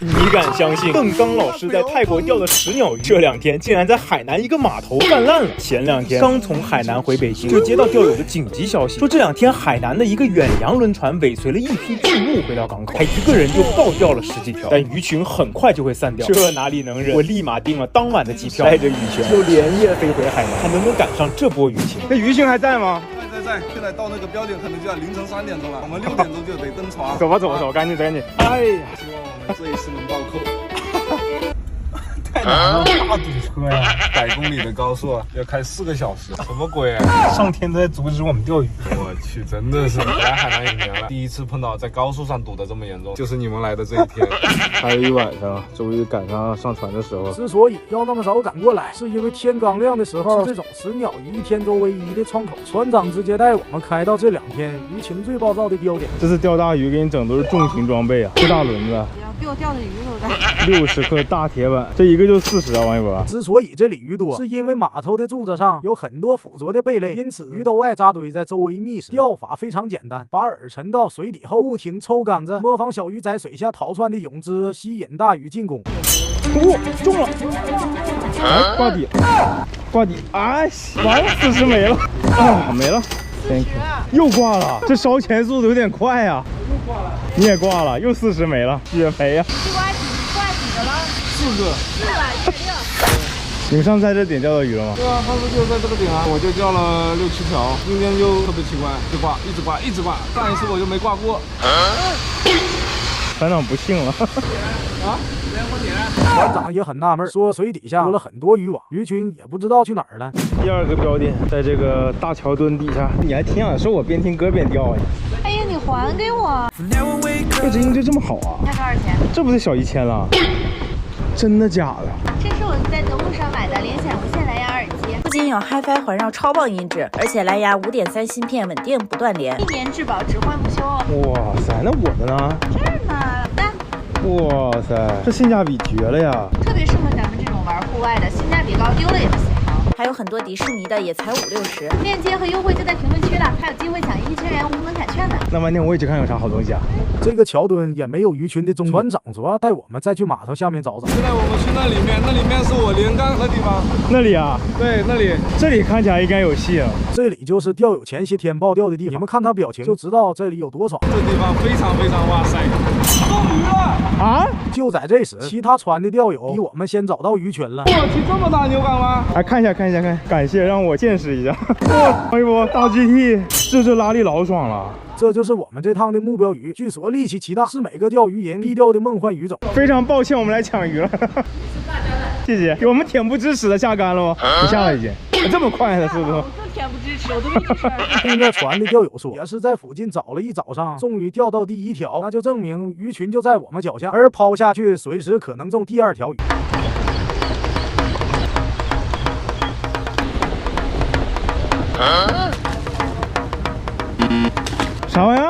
你敢相信邓刚老师在泰国钓的石鸟鱼，这2天竟然在海南一个码头泛滥了？前2天刚从海南回北京，就接到钓友的紧急消息，说这2天海南的一个远洋轮船尾随了一批巨木回到港口，他一个人就暴钓了10几条，但鱼群很快就会散掉，这哪里能忍？我立马订了当晚的机票，带着羽泉就连夜飞回海南，看能不能赶上这波鱼情。那鱼群还在吗？在，现在到那个标点可能就要凌晨3点钟了，我们6点钟就得登船。走吧，赶紧。哎呀，希望我们这一次能暴扣。太难了，大堵车呀！100公里的高速要开4个小时，什么鬼啊？上天都在阻止我们钓鱼。我去，真的是来海南1年了，第一次碰到在高速上堵得这么严重，就是你们来的这一天。开了一晚上，终于赶上上船的时候。之所以要那么早赶过来，是因为天刚亮的时候，这种石鸟鱼一天都唯一的窗口。船长直接带我们开到这2天鱼群最暴躁的标点。这次钓大鱼给你整都是重型装备啊，这大轮子，比我钓的鱼都大。60克大铁板，这一个就40啊，王一博。之所以这里鱼多，是因为码头的柱子上有很多附着的贝类，因此鱼都爱扎堆在周围觅食。钓法非常简单，把饵沉到水底后，不停抽杆子，模仿小鱼在水下逃窜的泳姿，吸引大鱼进攻。中了！哎，挂底！哎，完了，40没了啊，没了。又挂了，这烧钱速度有点快呀！又挂了，你也挂了，又40没了，血赔呀！挂几个了4个。你们上次在这点钓到鱼了吗？对啊，上次就在这个点啊，我就钓了6、7条。今天就特别奇怪，一直挂。上一次我就没挂过。船长不幸了。啊？船长也很纳闷，说水底下有了很多渔网，鱼群也不知道去哪儿了。第2个标点在这个大桥墩底下，你还挺享受我边听歌边钓啊！哎呀，你还给我！这音质这么好啊？它多少钱？这不得小1000了？真的假的？这是我在德牧上买的联想无线蓝牙耳机，不仅有 HiFi 环绕超棒音质，而且蓝牙5.3芯片稳定不断连，1年质保，直换不修哦。哇塞，那我的呢？这儿呢，老大。哇塞，这性价比绝了呀！特别适合咱们这种玩户外的，性价比高，丢了也不心疼。还有很多迪士尼的也才50、60，链接和优惠就在评论区了，还有机会抢1000元无门槛券呢。那晚点我也去看有啥好东西啊。这个桥墩也没有鱼群的踪迹，船长说带我们再去码头下面找找。现在我们去那里面是我连杆的地方。那里啊？对，那里。这里看起来应该有戏啊。这里就是钓友前些天爆钓的地方，你们看他表情就知道这里有多爽。这地方非常哇塞，中鱼了啊！就在这时，其他船的钓友比我们先找到鱼群了。我去，这么大牛杆吗？来看一下，感谢让我见识一下。哇，王一博，大 GT， 这拉力老爽了。这就是我们这趟的目标鱼，据说力气奇大，是每个钓鱼人必钓的梦幻鱼种。非常抱歉，我们来抢鱼了。谢谢，给我们恬不知耻的下竿了吗？不下了已经，这么快的速度。我更恬不知耻，我都没吱声。听着船的钓友说，也是在附近找了一早上，终于钓到第1条，那就证明鱼群就在我们脚下，而抛下去随时可能中第2条鱼。啥玩意儿？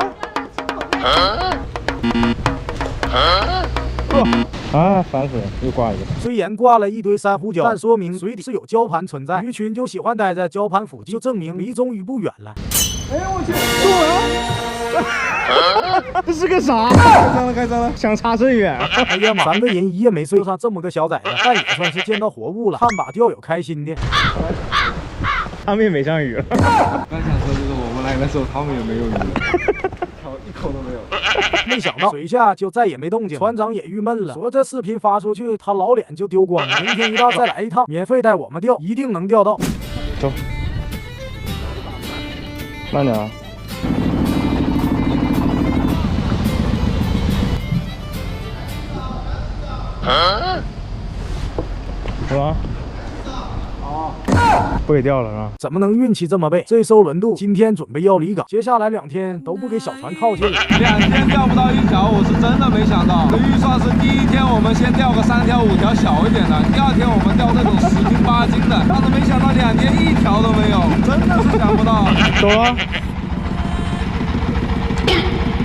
啊，烦死了，又挂一个。虽然挂了一堆珊瑚礁，但说明水底是有礁盘存在，鱼群就喜欢待在礁盘附近，就证明离中鱼不远了。哎呀，我去，这是个啥？开张了，相差甚远。哎呀妈，3个人一夜没睡，就上这么个小崽子，但也算是见到活物了，看把钓友开心的。他们也没上鱼了。刚想说就是我们来的时候，他们也没有鱼，一口都没有。没想到水下就再也没动静，船长也郁闷了，说这视频发出去，他老脸就丢光了。明天一大早再来一趟，免费带我们钓，一定能钓到。走，慢点啊。什么？不给钓了是吧？怎么能运气这么背？这艘轮渡今天准备要离港，接下来2天都不给小船靠近了。2天钓不到1条，我是真的没想到。我的预算是第1天我们先钓个3条、5条小一点的，第2天我们钓那种10斤、8斤的，但是没想到2天1条都没有，真的是想不到。走了。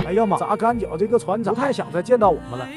哎呀妈！砸干脚这个船长不太想再见到我们了。